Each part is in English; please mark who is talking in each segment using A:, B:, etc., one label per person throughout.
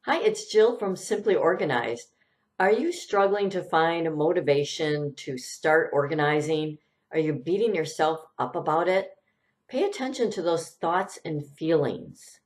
A: Hi, it's Jill from Simply Organized. Are you struggling to find motivation to start organizing? Are you beating yourself up about it? Pay attention to those thoughts and feelings.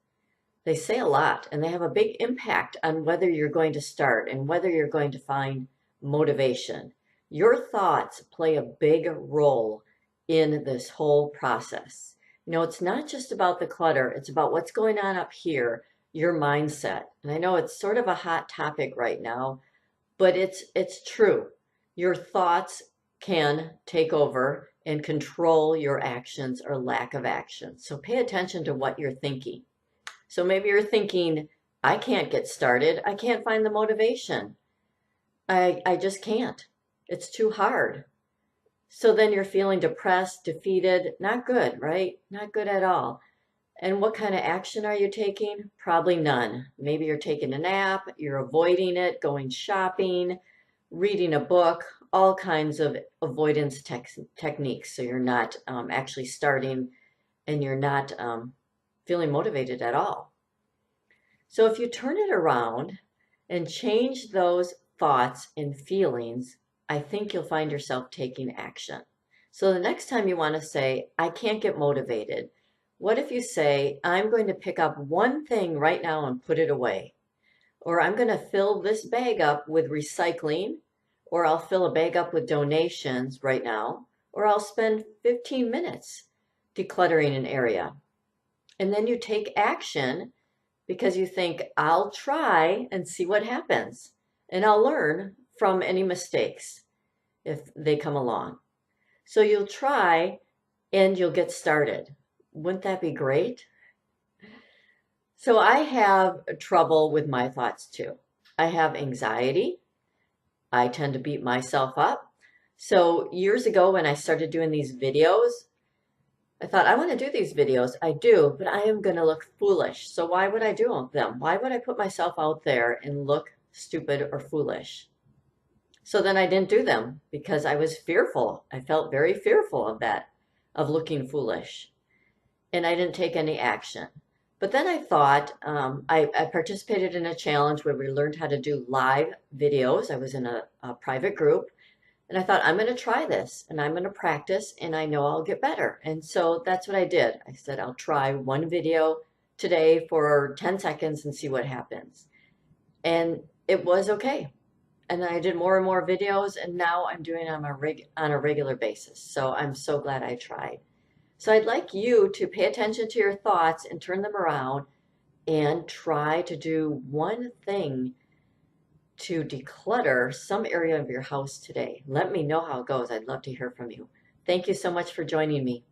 A: They say a lot and they have a big impact on whether you're going to start and whether you're going to find motivation. Your thoughts play a big role in this whole process. It's not just about the clutter, it's about what's going on up here, your mindset. And I know it's sort of a hot topic right now, but it's true. Your thoughts can take over and control your actions or lack of action. So pay attention to what you're thinking. So maybe you're thinking, I can't get started. I can't find the motivation. I just can't. It's too hard. So then you're feeling depressed, defeated, not good, right? Not good at all. And what kind of action are you taking? Probably none. Maybe you're taking a nap, you're avoiding it, going shopping, reading a book, all kinds of avoidance techniques. So you're not actually starting and you're not feeling motivated at all. So if you turn it around and change those thoughts and feelings, I think you'll find yourself taking action. So the next time you want to say, I can't get motivated, what if you say, I'm going to pick up one thing right now and put it away? Or I'm going to fill this bag up with recycling, or I'll fill a bag up with donations right now, or I'll spend 15 minutes decluttering an area. And then you take action because you think, I'll try and see what happens, and I'll learn from any mistakes if they come along. So you'll try and you'll get started. Wouldn't that be great? So I have trouble with my thoughts too. I have anxiety. I tend to beat myself up. So years ago when I started doing these videos, I thought, I want to do these videos. I do, but I am going to look foolish. So why would I do them? Why would I put myself out there and look stupid or foolish? So then I didn't do them because I was fearful. I felt very fearful of that, of looking foolish. And I didn't take any action. But then I thought, I participated in a challenge where we learned how to do live videos. I was in a private group. And I thought, I'm going to try this and I'm going to practice and I know I'll get better. And so that's what I did. I said, I'll try one video today for 10 seconds and see what happens. And it was okay. And then I did more and more videos and now I'm doing it on a regular basis. So I'm so glad I tried. So I'd like you to pay attention to your thoughts and turn them around and try to do one thing to declutter some area of your house today. Let me know how it goes. I'd love to hear from you. Thank you so much for joining me.